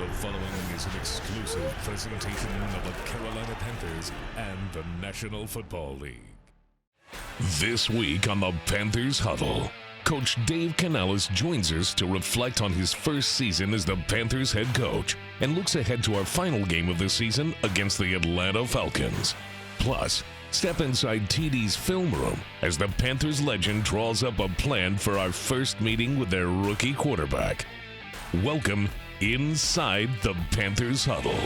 The following is an exclusive presentation of the Carolina Panthers and the National Football League. This week on the Panthers Huddle, Coach Dave Canales joins us to reflect on his first season as the Panthers head coach and looks ahead to our final game of the season against the Atlanta Falcons. Plus, step inside TD's film room as the Panthers Legend draws up a plan for our first meeting with their rookie quarterback. Welcome inside the Panthers Huddle.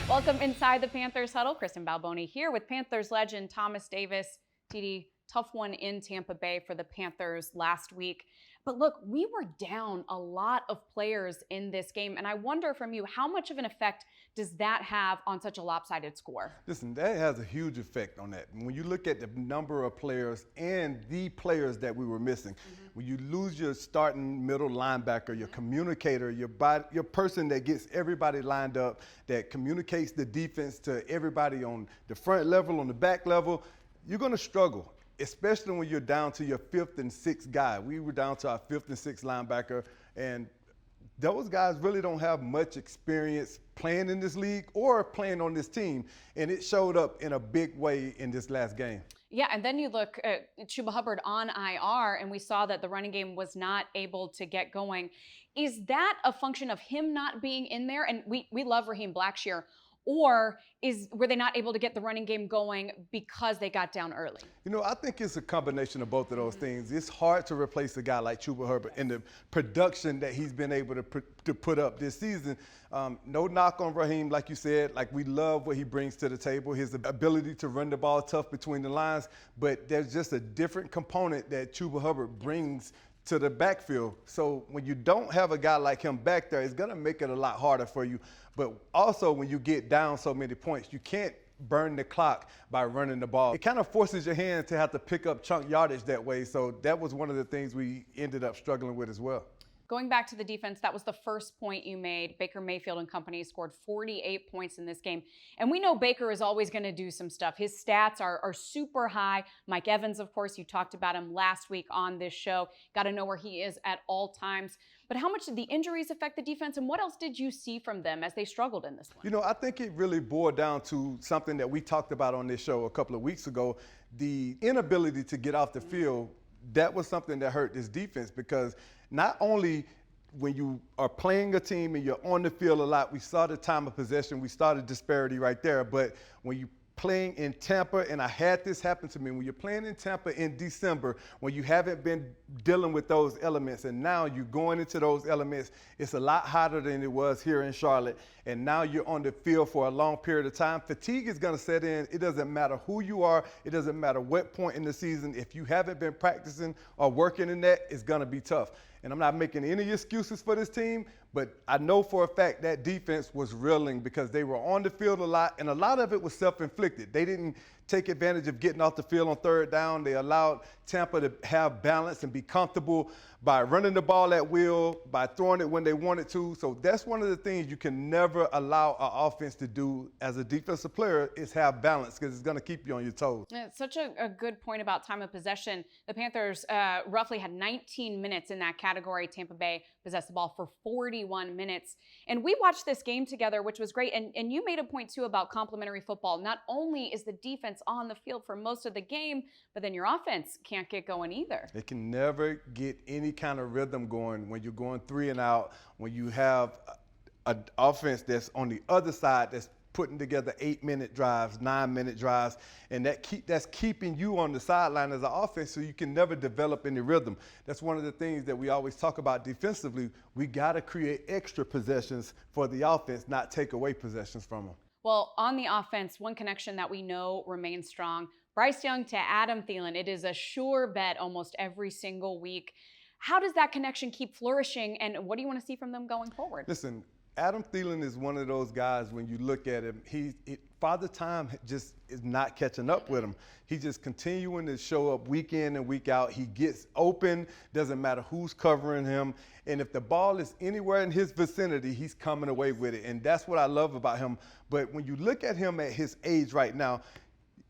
Welcome inside the Panthers Huddle. Kristen Balboni here with Panthers legend Thomas Davis. TD, tough one in Tampa Bay for the Panthers last week. But look, we were down a lot of players in this game, and I wonder from you, how much of an effect does that have on such a lopsided score? Listen, that has a huge effect on that. When you look at the number of players and the players that we were missing, when you lose your starting middle linebacker, your communicator, your person that gets everybody lined up, that communicates the defense to everybody on the front level, on the back level, you're going to struggle, especially when you're down to your fifth and sixth guy. We were down to our fifth and sixth linebacker, and those guys really don't have much experience playing in this league or playing on this team, and it showed up in a big way in this last game. Yeah, and then you look at Chuba Hubbard on IR, and we saw that the running game was not able to get going. Is that a function of him not being in there? And we love Raheem Blackshear. Or were they not able to get the running game going because they got down early? You know, I think it's a combination of both of those things. It's hard to replace a guy like Chuba Hubbard and the production that he's been able to put up this season. No knock on Raheem, like you said. Like, we love what he brings to the table, his ability to run the ball tough between the lines. But there's just a different component that Chuba Hubbard brings to the backfield. So when you don't have a guy like him back there, it's going to make it a lot harder for you. But also, when you get down so many points, you can't burn the clock by running the ball. It kind of forces your hands to have to pick up chunk yardage that way. So that was one of the things we ended up struggling with as well. Going back to the defense, that was the first point you made. Baker Mayfield and company scored 48 points in this game. And we know Baker is always going to do some stuff. His stats are super high. Mike Evans, of course, you talked about him last week on this show. Got to know where he is at all times. But how much did the injuries affect the defense, and what else did you see from them as they struggled in this one? You know, I think it really boiled down to something that we talked about on this show a couple of weeks ago. The inability to get off the field, that was something that hurt this defense, because not only when you are playing a team and you're on the field a lot, we saw the time of possession, we saw the disparity right there, but when you playing in Tampa, and I had this happen to me, when you're playing in Tampa in December, when you haven't been dealing with those elements, and now you're going into those elements, it's a lot hotter than it was here in Charlotte, and now you're on the field for a long period of time. Fatigue is going to set in. It doesn't matter who you are. It doesn't matter what point in the season. If you haven't been practicing or working in that, it's going to be tough. And I'm not making any excuses for this team, but I know for a fact that defense was reeling because they were on the field a lot, and a lot of it was self-inflicted. They didn't take advantage of getting off the field on third down. They allowed Tampa to have balance and be comfortable by running the ball at will, by throwing it when they wanted to. So that's one of the things you can never allow an offense to do as a defensive player, is have balance, because it's going to keep you on your toes. Yeah, it's such a good point about time of possession. The Panthers roughly had 19 minutes in that category. Tampa Bay possessed the ball for 41 minutes. And we watched this game together, which was great. And you made a point, too, about complementary football. Not only is the defense on the field for most of the game, but then your offense can't get going either. They can never get any kind of rhythm going when you're going 3 and out, when you have an offense that's on the other side that's putting together 8-minute drives, 9-minute drives, and that's keeping you on the sideline as an offense, so you can never develop any rhythm. That's one of the things that we always talk about defensively. We got to create extra possessions for the offense, not take away possessions from them. Well, on the offense, one connection that we know remains strong, Bryce Young to Adam Thielen. It is a sure bet almost every single week. How does that connection keep flourishing, and what do you want to see from them going forward? Listen, Adam Thielen is one of those guys, when you look at him, Father Time just is not catching up with him. He's just continuing to show up week in and week out. He gets open, doesn't matter who's covering him. And if the ball is anywhere in his vicinity, he's coming away with it. And that's what I love about him. But when you look at him at his age right now,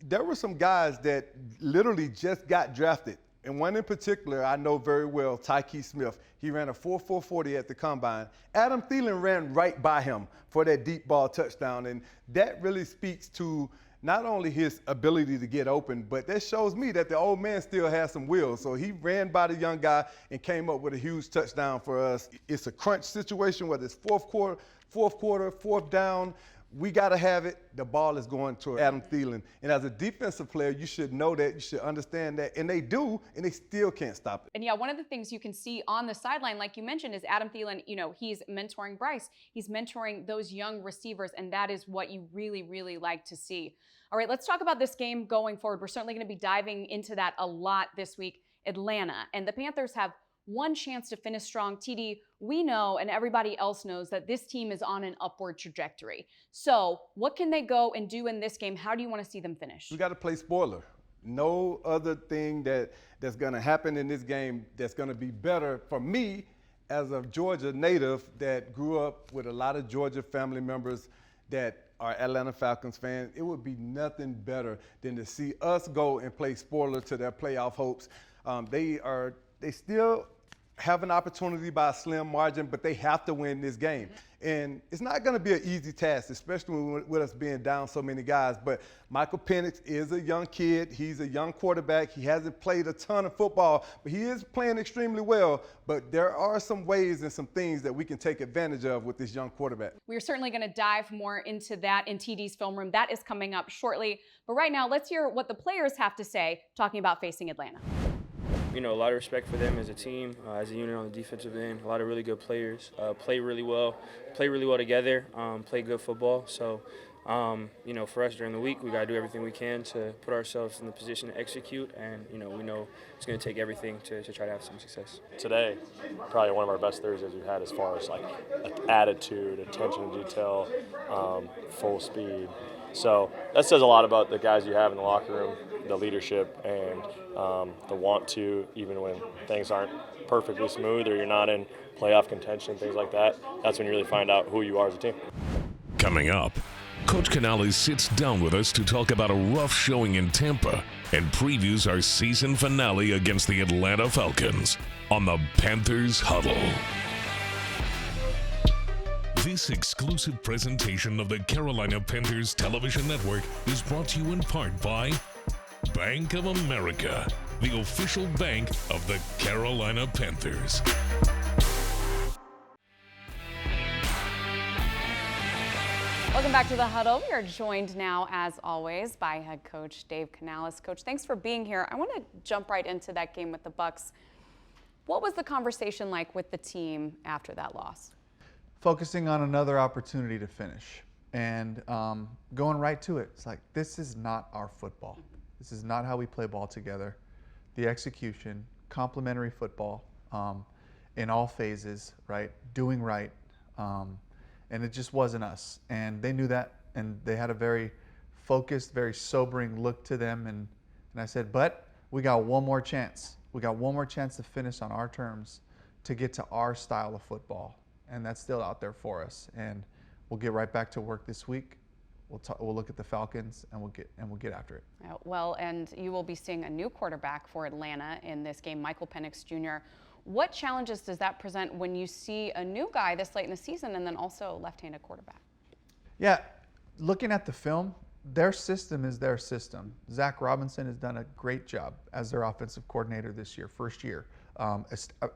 there were some guys that literally just got drafted And one in particular, I know very well, Tyke Smith. He ran a 4.440 at the combine. Adam Thielen ran right by him for that deep ball touchdown. And that really speaks to not only his ability to get open, but that shows me that the old man still has some will. So he ran by the young guy and came up with a huge touchdown for us. It's a crunch situation, whether it's fourth quarter, fourth down. We got to have it. The ball is going to Adam Thielen. And as a defensive player, you should know that. You should understand that. And they do, and they still can't stop it. And yeah, one of the things you can see on the sideline, like you mentioned, is Adam Thielen, he's mentoring Bryce. He's mentoring those young receivers, and that is what you really, really like to see. All right, let's talk about this game going forward. We're certainly going to be diving into that a lot this week. Atlanta. And the Panthers have one chance to finish strong. TD, we know and everybody else knows that this team is on an upward trajectory. So what can they go and do in this game? How do you want to see them finish? We got to play spoiler. No other thing that's going to happen in this game that's going to be better for me as a Georgia native that grew up with a lot of Georgia family members that are Atlanta Falcons fans. It would be nothing better than to see us go and play spoiler to their playoff hopes. They still have an opportunity by a slim margin, but they have to win this game. And it's not going to be an easy task, especially with us being down so many guys. But Michael Penix is a young kid. He's a young quarterback. He hasn't played a ton of football, but he is playing extremely well. But there are some ways and some things that we can take advantage of with this young quarterback. We're certainly going to dive more into that in TD's film room. That is coming up shortly. But right now, let's hear what the players have to say talking about facing Atlanta. A lot of respect for them as a team, as a unit on the defensive end. A lot of really good players, play really well together, play good football. So, for us during the week, we got to do everything we can to put ourselves in the position to execute. And, we know it's going to take everything to try to have some success. Today, probably one of our best Thursdays we've had as far as attitude, attention to detail, full speed. So that says a lot about the guys you have in the locker room, the leadership, and the want to, even when things aren't perfectly smooth or you're not in playoff contention, things like that. That's when you really find out who you are as a team. Coming up, Coach Canales sits down with us to talk about a rough showing in Tampa and previews our season finale against the Atlanta Falcons on the Panthers Huddle. This exclusive presentation of the Carolina Panthers Television Network is brought to you in part by Bank of America, the official bank of the Carolina Panthers. Welcome back to the Huddle. We are joined now, as always, by head coach Dave Canales. Coach, thanks for being here. I want to jump right into that game with the Bucs. What was the conversation like with the team after that loss? Focusing on another opportunity to finish and going right to it. It's like, this is not our football. This is not how we play ball together. The execution, complementary football in all phases, right? Doing right. And it just wasn't us. And they knew that, and they had a very focused, very sobering look to them. And I said, but we got one more chance. We got one more chance to finish on our terms to get to our style of football. And that's still out there for us. And we'll get right back to work this week. We'll look at the Falcons and we'll get after it. Well, and you will be seeing a new quarterback for Atlanta in this game, Michael Penix Jr. What challenges does that present when you see a new guy this late in the season and then also a left-handed quarterback? Yeah, looking at the film, their system is their system. Zach Robinson has done a great job as their offensive coordinator this year, first year,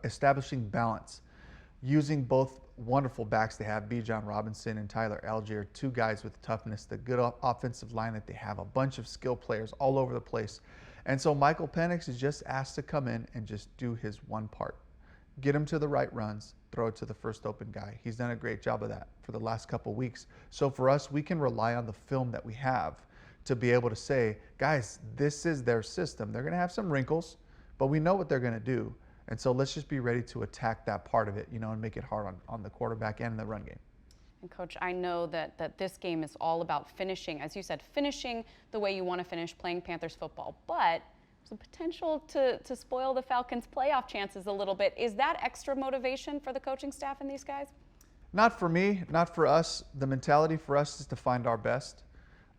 establishing balance. Using both wonderful backs they have, Bijan Robinson and Tyler Algier, two guys with toughness, the good offensive line that they have, a bunch of skill players all over the place. And so Michael Penix is just asked to come in and just do his one part. Get him to the right runs, throw it to the first open guy. He's done a great job of that for the last couple weeks. So for us, we can rely on the film that we have to be able to say, guys, this is their system. They're going to have some wrinkles, but we know what they're going to do. And so let's just be ready to attack that part of it, and make it hard on the quarterback and the run game. And Coach, I know that this game is all about finishing, as you said, finishing the way you want to finish playing Panthers football. But there's a potential to spoil the Falcons' playoff chances a little bit. Is that extra motivation for the coaching staff and these guys? Not for me, not for us. The mentality for us is to find our best.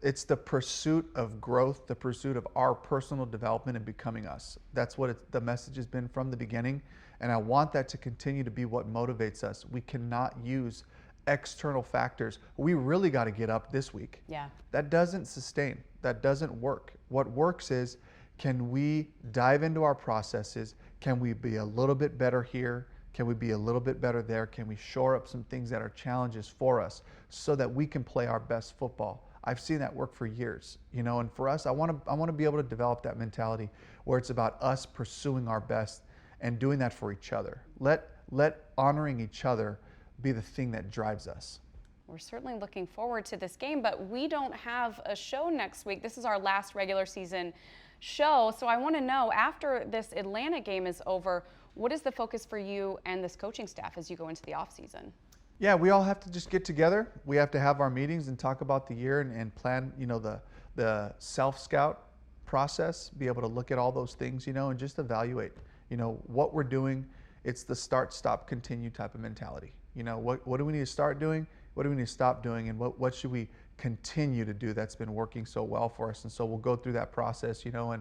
It's the pursuit of growth, the pursuit of our personal development and becoming us. That's what the message has been from the beginning, and I want that to continue to be what motivates us. We cannot use external factors. We really got to get up this week. Yeah. That doesn't sustain. That doesn't work. What works is, can we dive into our processes? Can we be a little bit better here? Can we be a little bit better there? Can we shore up some things that are challenges for us so that we can play our best football? I've seen that work for years, you know, and for us, I want to be able to develop that mentality where it's about us pursuing our best and doing that for each other. Let honoring each other be the thing that drives us. We're certainly looking forward to this game, but we don't have a show next week. This is our last regular season show. So I want to know, after this Atlanta game is over, what is the focus for you and this coaching staff as you go into the offseason? Yeah, we all have to just get together. We have to have our meetings and talk about the year and plan, you know, the self-scout process, be able to look at all those things, you know, and just evaluate, you know, what we're doing. It's the start, stop, continue type of mentality. You know, what do we need to start doing? What do we need to stop doing? And what should we continue to do that's been working so well for us? And so we'll go through that process, you know,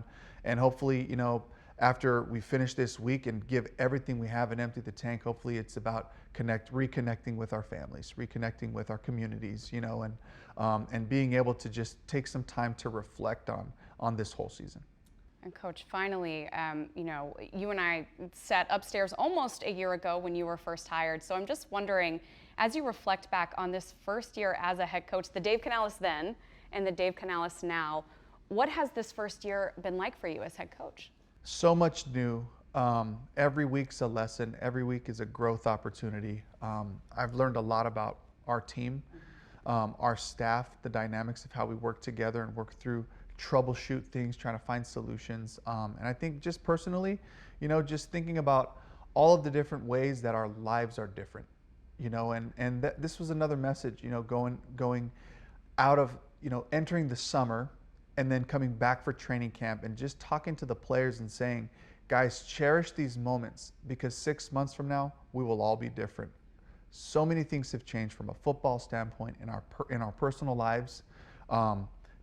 and hopefully, you know, after we finish this week and give everything we have and empty the tank, hopefully it's about reconnecting with our families, reconnecting with our communities, you know, and being able to just take some time to reflect on this whole season. And Coach, finally, you know, you and I sat upstairs almost a year ago when you were first hired. So I'm just wondering, as you reflect back on this first year as a head coach, the Dave Canales then and the Dave Canales now, what has this first year been like for you as head coach? So much new. Every week's a lesson. Every week is a growth opportunity. I've learned a lot about our team, our staff, the dynamics of how we work together and work through troubleshoot things, trying to find solutions. And I think just personally, you know, just thinking about all of the different ways that our lives are different, you know, and this was another message, you know, going out of, you know, entering the summer and then coming back for training camp and just talking to the players and saying, guys, cherish these moments because 6 months from now, we will all be different. So many things have changed from a football standpoint in our personal lives.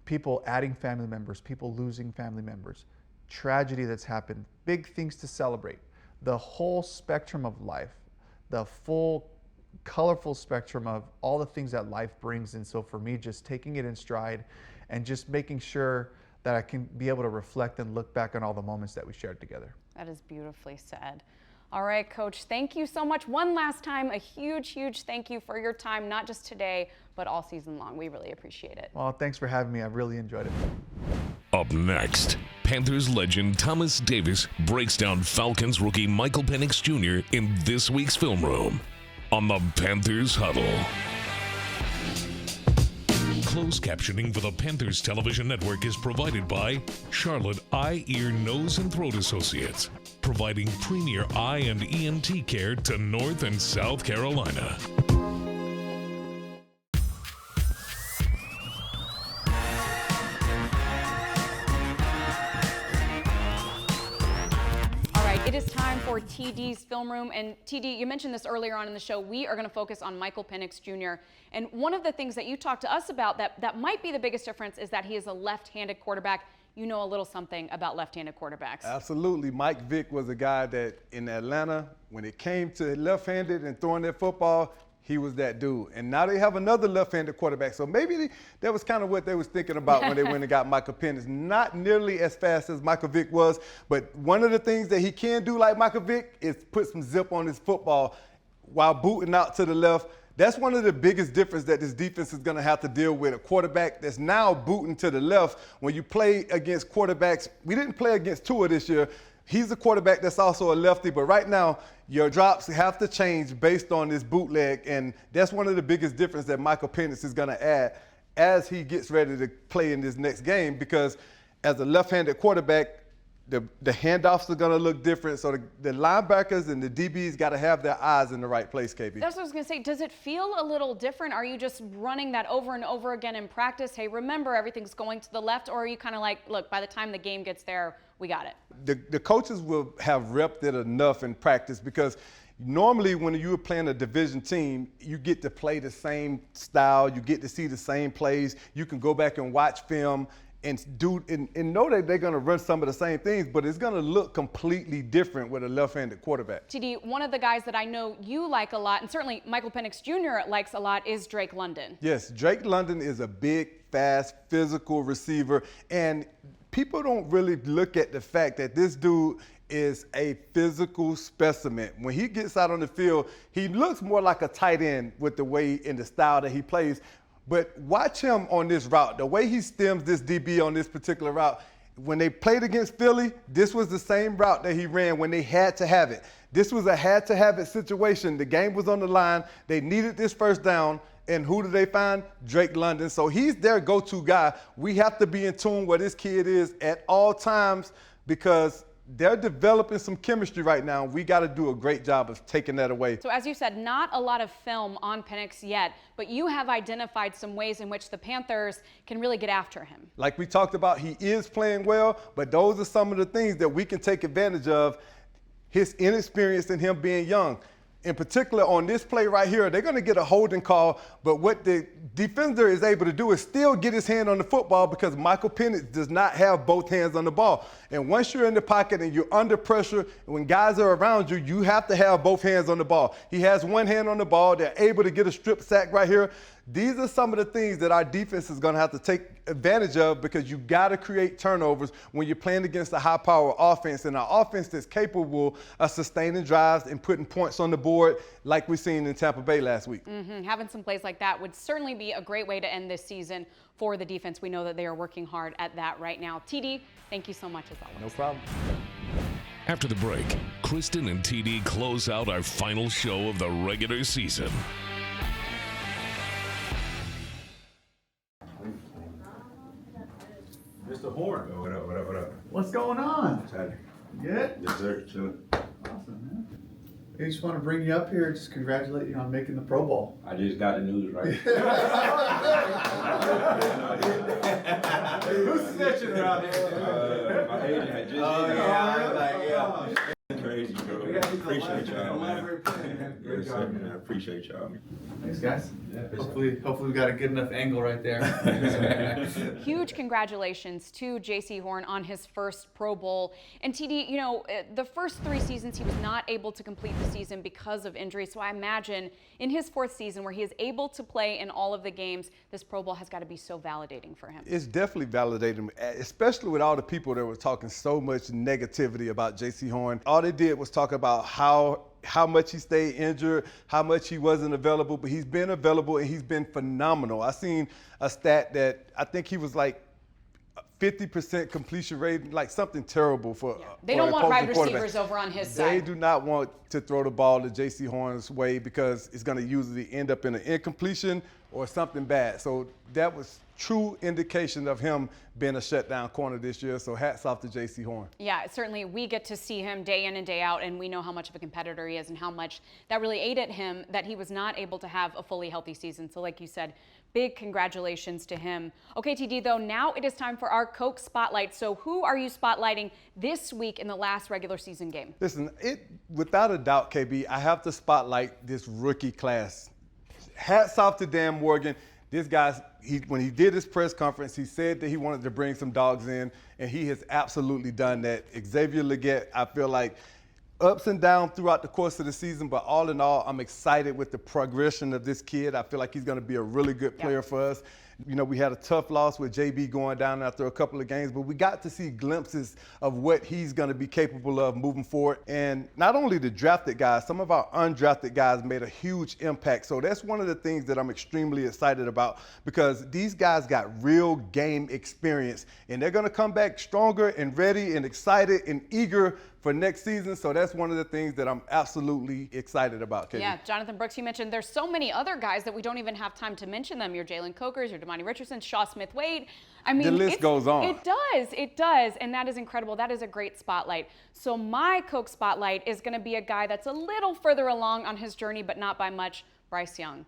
People adding family members, people losing family members, tragedy that's happened, big things to celebrate. The whole spectrum of life, the full colorful spectrum of all the things that life brings. And so for me, just taking it in stride and just making sure that I can be able to reflect and look back on all the moments that we shared together. That is beautifully said. All right, Coach, thank you so much. One last time, a huge, huge thank you for your time, not just today, but all season long. We really appreciate it. Well, thanks for having me. I've really enjoyed it. Up next, Panthers legend Thomas Davis breaks down Falcons rookie Michael Penix Jr. in this week's Film Room on the Panthers Huddle. Closed captioning for the Panthers Television Network is provided by Charlotte Eye, Ear, Nose, and Throat Associates, providing premier eye and ENT care to North and South Carolina. It is time for TD's Film Room. And TD, you mentioned this earlier on in the show. We are going to focus on Michael Penix Jr. And one of the things that you talked to us about that might be the biggest difference is that he is a left-handed quarterback. You know a little something about left-handed quarterbacks. Absolutely. Mike Vick was a guy that in Atlanta, when it came to left-handed and throwing that football, he was that dude. And now they have another left-handed quarterback. So maybe that was kind of what they was thinking about when they went and got Michael Penix. Not nearly as fast as Michael Vick was, but one of the things that he can do like Michael Vick is put some zip on his football while booting out to the left. That's one of the biggest difference that this defense is going to have to deal with, a quarterback that's now booting to the left. When you play against quarterbacks, we didn't play against Tua this year. He's a quarterback that's also a lefty, but right now your drops have to change based on this bootleg, and that's one of the biggest difference that Michael Penix is going to add as he gets ready to play in this next game, because as a left-handed quarterback, the handoffs are going to look different. So the linebackers and the DBs got to have their eyes in the right place, KB. That's what I was going to say. Does it feel a little different? Are you just running that over and over again in practice? Hey, remember, everything's going to the left? Or are you kind of like, look, by the time the game gets there, we got it? The coaches will have repped it enough in practice, because Normally, when you're playing a division team, you get to play the same style, you get to see the same plays, you can go back and watch film and know that they're going to run some of the same things, but it's going to look completely different with a left-handed quarterback. TD, one of the guys that I know you like a lot, and certainly Michael Penix Jr. likes a lot, is Drake London. Yes, Drake London is a big, fast, physical receiver, and people don't really look at the fact that this dude is a physical specimen. When he gets out on the field, he looks more like a tight end with the way and the style that he plays. But watch him on this route. The way he stems this DB on this particular route, when they played against Philly, this was the same route that he ran when they had to have it. This was a had-to-have-it situation. The game was on the line. They needed this first down. And who do they find? Drake London. So he's their go-to guy. We have to be in tune where this kid is at all times because they're developing some chemistry right now. We got to do a great job of taking that away. So as you said, not a lot of film on Penix yet, but you have identified some ways in which the Panthers can really get after him. Like we talked about, he is playing well, but those are some of the things that we can take advantage of. His inexperience and him being young. In particular, on this play right here, they're going to get a holding call, but what the defender is able to do is still get his hand on the football because Michael Penix does not have both hands on the ball. And once you're in the pocket and you're under pressure, when guys are around you, you have to have both hands on the ball. He has one hand on the ball. They're able to get a strip sack right here. These are some of the things that our defense is going to have to take advantage of because you got to create turnovers when you're playing against a high-power offense and an offense that's capable of sustaining drives and putting points on the board like we seen in Tampa Bay last week. Having some plays like that would certainly be a great way to end this season for the defense. We know that they are working hard at that right now. TD, thank you so much as always. No problem. After the break, Kristen and TD close out our final show of the regular season. Mr. Horn. What up, what up, what up? What's going on? What's happening? Good? Yes, sir. Chilling. Awesome, man. I just want to bring you up here, just congratulate you on making the Pro Bowl. I just got the news right. Who's snitching around here? My agent had just yeah. crazy, bro. Appreciate y'all, man. Yes, sir, man. I appreciate y'all. Thanks, guys. Hopefully we got a good enough angle right there. Huge congratulations to J.C. Horn on his first Pro Bowl. And TD, you know, the first 3 seasons he was not able to complete the season because of injury. So I imagine in his 4th season where he is able to play in all of the games, this Pro Bowl has got to be so validating for him. It's definitely validating, especially with all the people that were talking so much negativity about J.C. Horn. All they did was talk about how much he stayed injured, how much he wasn't available, but he's been available and he's been phenomenal. I seen a stat that I think he was like 50% completion rate, like something terrible for. They don't want wide receivers over on his side. They do not want to throw the ball to J.C. Horn's way because it's going to usually end up in an incompletion or something bad. So that was true indication of him being a shutdown corner this year. So hats off to J.C. Horn. Yeah, certainly we get to see him day in and day out, and we know how much of a competitor he is and how much that really aided him that he was not able to have a fully healthy season. So like you said, big congratulations to him. Okay, TD, though, now it is time for our Coke Spotlight. So who are you spotlighting this week in the last regular season game? Listen, without a doubt, KB, I have to spotlight this rookie class. Hats off to Dan Morgan. This guy, when he did his press conference, he said that he wanted to bring some dogs in, and he has absolutely done that. Xavier Legette, I feel like, ups and downs throughout the course of the season, but all in all, I'm excited with the progression of this kid. I feel like he's going to be a really good player for us. You know, we had a tough loss with JB going down after a couple of games, but we got to see glimpses of what he's going to be capable of moving forward. And not only the drafted guys, some of our undrafted guys made a huge impact. So that's one of the things that I'm extremely excited about because these guys got real game experience, and they're going to come back stronger and ready and excited and eager for next season. So that's one of the things that I'm absolutely excited about, Katie. Yeah, Jonathan Brooks, you mentioned there's so many other guys that we don't even have time to mention them. Your Jalen Cokers, your Damani Richardson, Shaw Smith-Wade. I mean, the list goes on. It does, and that is incredible. That is a great spotlight. So my Coke Spotlight is going to be a guy that's a little further along on his journey, but not by much. Bryce Young.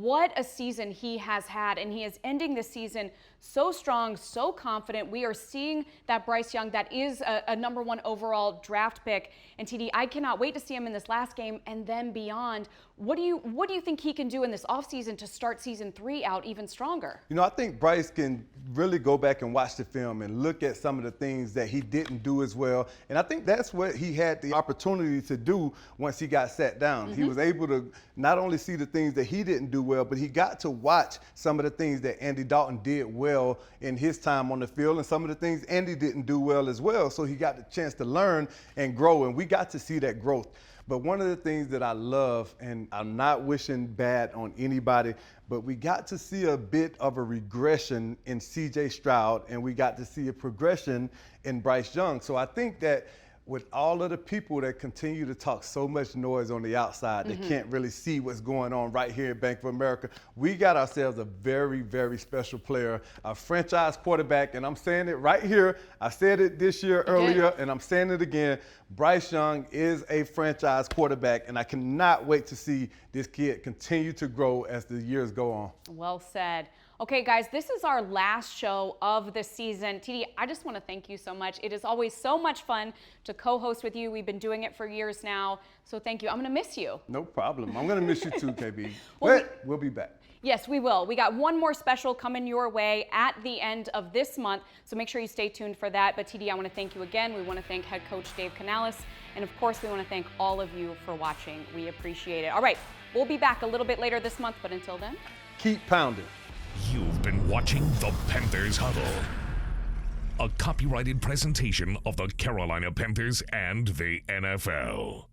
What a season he has had, and he is ending the season so strong, so confident. We are seeing that Bryce Young that is a #1 overall draft pick. And TD, I cannot wait to see him in this last game and then beyond. What do you think he can do in this offseason to start season 3 out even stronger? You know, I think Bryce can really go back and watch the film and look at some of the things that he didn't do as well. And I think that's what he had the opportunity to do once he got sat down. He was able to not only see the things that he didn't do well, but he got to watch some of the things that Andy Dalton did well in his time on the field and some of the things Andy didn't do well as well. So he got the chance to learn and grow, and we got to see that growth. But one of the things that I love, and I'm not wishing bad on anybody, but we got to see a bit of a regression in C.J. Stroud, and we got to see a progression in Bryce Young. So I think that with all of the people that continue to talk so much noise on the outside, they can't really see what's going on right here at Bank of America. We got ourselves a very, very special player, a franchise quarterback, and I'm saying it right here. I said it this year earlier, and I'm saying it again. Bryce Young is a franchise quarterback, and I cannot wait to see this kid continue to grow as the years go on. Well said. Okay, guys, this is our last show of the season. TD, I just want to thank you so much. It is always so much fun to co-host with you. We've been doing it for years now, so thank you. I'm going to miss you. No problem. I'm going to miss you too, KB. But we'll be back. Yes, we will. We got one more special coming your way at the end of this month, so make sure you stay tuned for that. But TD, I want to thank you again. We want to thank head coach Dave Canales, and of course, we want to thank all of you for watching. We appreciate it. All right, we'll be back a little bit later this month, but until then, keep pounding. You've been watching the Panthers Huddle, a copyrighted presentation of the Carolina Panthers and the NFL.